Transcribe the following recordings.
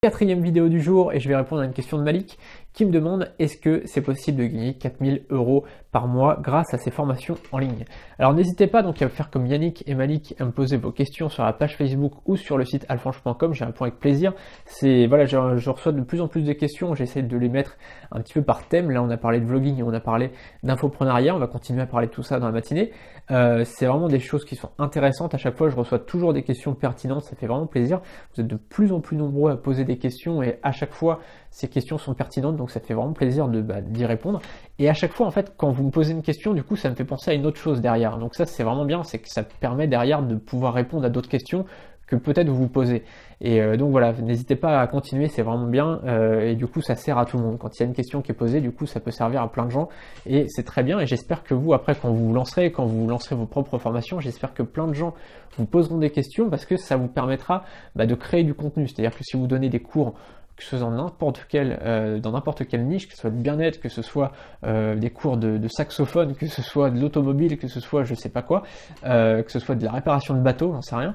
Quatrième vidéo du jour et je vais répondre à une question de Malik qui me demande est-ce que c'est possible de gagner 4000 € par mois grâce à ces formations en ligne. Alors n'hésitez pas donc à faire comme Yannick et Malik à me poser vos questions sur la page Facebook ou sur le site alfanche.com, j'y réponds avec plaisir. Voilà, je reçois de plus en plus de questions, j'essaie de les mettre un petit peu par thème. Là on a parlé de vlogging et on a parlé d'infoprenariat, on va continuer à parler de tout ça dans la matinée. C'est vraiment des choses qui sont intéressantes, à chaque fois je reçois toujours des questions pertinentes, ça fait vraiment plaisir. Vous êtes de plus en plus nombreux à poser des questions et à chaque fois ces questions sont pertinentes, donc ça fait vraiment plaisir d'y répondre. Et à chaque fois en fait quand vous me posez une question, du coup ça me fait penser à une autre chose derrière, donc ça c'est vraiment bien, c'est que ça permet derrière de pouvoir répondre à d'autres questions que peut-être vous vous posez. Et donc voilà, n'hésitez pas à continuer, c'est vraiment bien, et du coup ça sert à tout le monde. Quand il y a une question qui est posée, du coup ça peut servir à plein de gens, et c'est très bien, et j'espère que vous, après quand vous lancerez vos propres formations, j'espère que plein de gens vous poseront des questions, parce que ça vous permettra de créer du contenu. C'est-à-dire que si vous donnez des cours, que ce soit dans n'importe quelle niche, que ce soit de bien-être, que ce soit des cours de saxophone, que ce soit de l'automobile, que ce soit je sais pas quoi, que ce soit de la réparation de bateaux, j'en sais rien,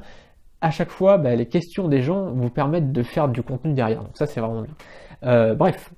à chaque fois, les questions des gens vous permettent de faire du contenu derrière. Donc ça, c'est vraiment bien. Bref,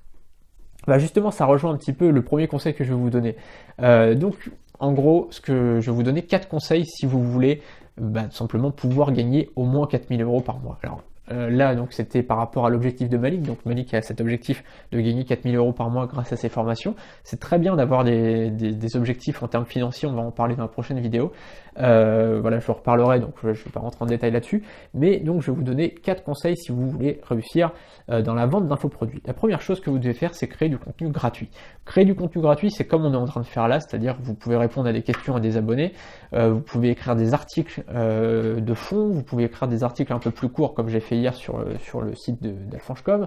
justement, ça rejoint un petit peu le premier conseil que je vais vous donner. Donc, en gros, je vais vous donner 4 conseils si vous voulez tout simplement pouvoir gagner au moins 4000 € par mois. Alors, là, donc c'était par rapport à l'objectif de Malik. Donc Malik a cet objectif de gagner 4000 € par mois grâce à ses formations. C'est très bien d'avoir des objectifs en termes financiers, on va en parler dans la prochaine vidéo. Voilà, je vous reparlerai, donc je ne vais pas rentrer en détail là-dessus. Mais donc je vais vous donner 4 conseils si vous voulez réussir dans la vente d'infoproduits. La première chose que vous devez faire, c'est créer du contenu gratuit. Créer du contenu gratuit, c'est comme on est en train de faire là, c'est-à-dire vous pouvez répondre à des questions à des abonnés, vous pouvez écrire des articles de fond, vous pouvez écrire des articles un peu plus courts comme j'ai fait hier sur le site d'Alfanche.com.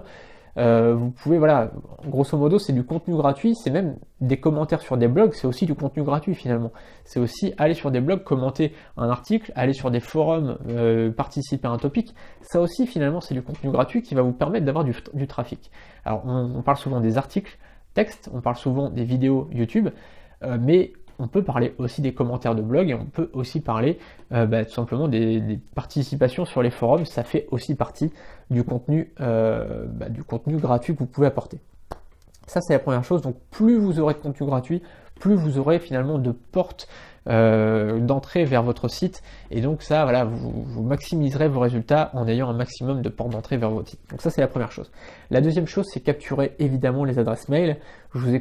Vous pouvez, voilà, grosso modo c'est du contenu gratuit, c'est même des commentaires sur des blogs, c'est aussi du contenu gratuit finalement. C'est aussi aller sur des blogs, commenter un article, aller sur des forums, participer à un topic, ça aussi finalement c'est du contenu gratuit qui va vous permettre d'avoir du trafic. Alors on parle souvent des articles texte, on parle souvent des vidéos YouTube, mais on peut parler aussi des commentaires de blog et on peut aussi parler tout simplement des participations sur les forums. Ça fait aussi partie du contenu gratuit que vous pouvez apporter. Ça c'est la première chose. Donc plus vous aurez de contenu gratuit, plus vous aurez finalement de portes d'entrée vers votre site, et donc ça, voilà, vous maximiserez vos résultats en ayant un maximum de portes d'entrée vers votre site. Donc ça c'est la première chose. La deuxième chose, c'est capturer évidemment les adresses mail. Je vous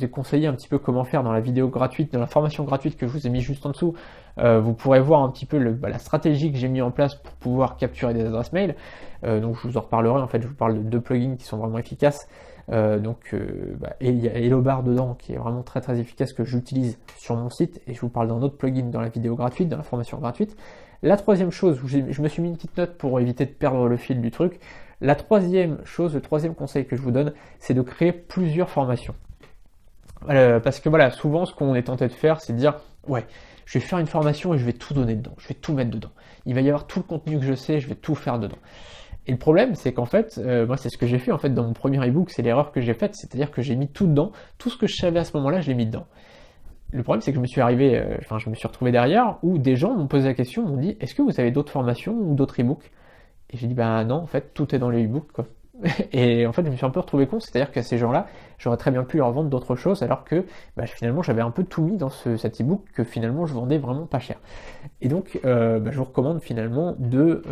ai conseillé un petit peu comment faire dans la vidéo gratuite, dans la formation gratuite que je vous ai mis juste en dessous. Vous pourrez voir un petit peu la stratégie que j'ai mis en place pour pouvoir capturer des adresses mail. Donc je vous en reparlerai. En fait, je vous parle de 2 plugins qui sont vraiment efficaces. Et il y a HelloBar dedans qui est vraiment très très efficace, que j'utilise sur mon site, et je vous parle d'un autre plugin dans la vidéo gratuite, dans la formation gratuite. La troisième chose, je me suis mis une petite note pour éviter de perdre le fil du truc. La troisième chose, le troisième conseil que je vous donne, c'est de créer plusieurs formations. Parce que voilà, souvent ce qu'on est tenté de faire, c'est de dire ouais, je vais faire une formation et je vais tout donner dedans, je vais tout mettre dedans. Il va y avoir tout le contenu que je sais, je vais tout faire dedans. Et le problème, c'est qu'en fait, moi c'est ce que j'ai fait en fait dans mon premier ebook, c'est l'erreur que j'ai faite, c'est-à-dire que j'ai mis tout dedans, tout ce que je savais à ce moment-là, je l'ai mis dedans. Le problème, c'est que je me suis retrouvé derrière où des gens m'ont posé la question, m'ont dit est-ce que vous avez d'autres formations ou d'autres ebooks? Et j'ai dit non, en fait, tout est dans les ebooks quoi. Et en fait, je me suis un peu retrouvé con, c'est-à-dire qu'à ces gens-là, j'aurais très bien pu leur vendre d'autres choses, alors que finalement, j'avais un peu tout mis dans cet ebook que finalement, je vendais vraiment pas cher. Et donc, je vous recommande finalement de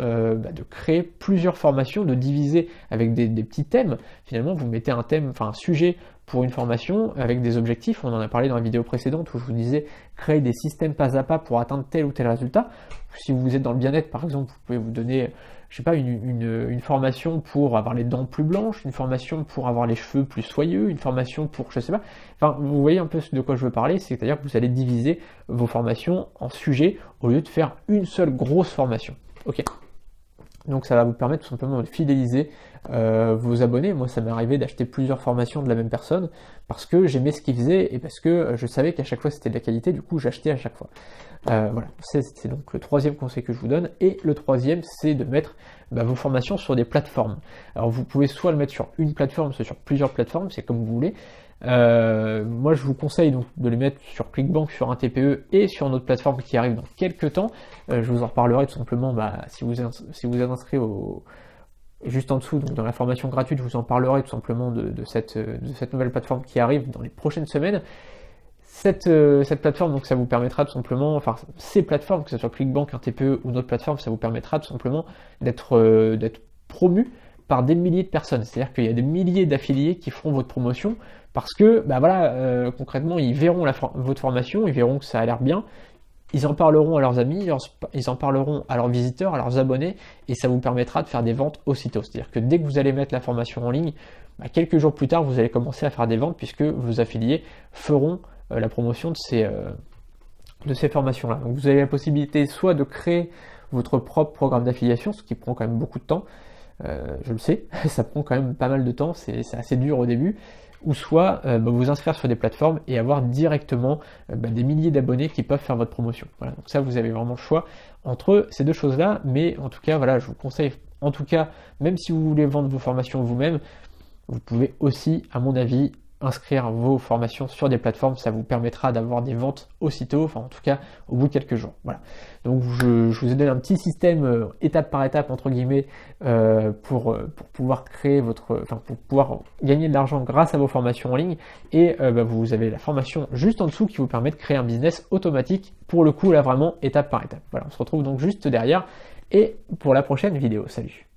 créer plusieurs formations, de diviser avec des petits thèmes. Finalement, vous mettez un thème, un sujet pour une formation avec des objectifs. On en a parlé dans la vidéo précédente où je vous disais créer des systèmes pas à pas pour atteindre tel ou tel résultat. Si vous êtes dans le bien-être, par exemple, vous pouvez vous donner, je sais pas, une formation pour avoir les dents plus blanches, une formation pour avoir les cheveux plus soyeux, une formation pour, je sais pas. Enfin, vous voyez un peu de quoi je veux parler, c'est-à-dire que vous allez diviser vos formations en sujets au lieu de faire une seule grosse formation. Ok. Donc ça va vous permettre tout simplement de fidéliser vos abonnés. Moi, ça m'est arrivé d'acheter plusieurs formations de la même personne parce que j'aimais ce qu'il faisait et parce que je savais qu'à chaque fois c'était de la qualité, du coup j'achetais à chaque fois. Voilà, c'est donc le troisième conseil que je vous donne. Et le troisième, c'est de mettre vos formations sur des plateformes. Alors vous pouvez soit le mettre sur une plateforme, soit sur plusieurs plateformes, c'est comme vous voulez. Moi je vous conseille donc de les mettre sur Clickbank, sur un TPE et sur notre plateforme qui arrive dans quelques temps. Je vous en reparlerai tout simplement si vous êtes inscrit juste en dessous, donc dans la formation gratuite, je vous en parlerai tout simplement de cette nouvelle plateforme qui arrive dans les prochaines semaines. Cette plateforme, donc ça vous permettra tout simplement, enfin ces plateformes, que ce soit ClickBank, un TPE ou une autre plateforme, ça vous permettra tout simplement d'être promu par des milliers de personnes. C'est-à-dire qu'il y a des milliers d'affiliés qui feront votre promotion parce que, bah voilà, concrètement, ils verront votre formation, ils verront que ça a l'air bien, ils en parleront à leurs amis, ils en parleront à leurs visiteurs, à leurs abonnés, et ça vous permettra de faire des ventes aussitôt. C'est-à-dire que dès que vous allez mettre la formation en ligne, bah, quelques jours plus tard, vous allez commencer à faire des ventes puisque vos affiliés feront la promotion de ces formations-là. Donc vous avez la possibilité soit de créer votre propre programme d'affiliation, ce qui prend quand même beaucoup de temps, je le sais, ça prend quand même pas mal de temps, c'est assez dur au début, ou soit vous inscrire sur des plateformes et avoir directement des milliers d'abonnés qui peuvent faire votre promotion. Voilà, donc ça vous avez vraiment le choix entre ces deux choses-là, mais en tout cas voilà, je vous conseille, en tout cas, même si vous voulez vendre vos formations vous-même, vous pouvez aussi, à mon avis, inscrire vos formations sur des plateformes, ça vous permettra d'avoir des ventes aussitôt, enfin en tout cas au bout de quelques jours. Voilà. Donc je vous ai donné un petit système étape par étape entre guillemets pour pouvoir créer pour pouvoir gagner de l'argent grâce à vos formations en ligne. Et vous avez la formation juste en dessous qui vous permet de créer un business automatique. Pour le coup là vraiment étape par étape. Voilà, on se retrouve donc juste derrière et pour la prochaine vidéo. Salut.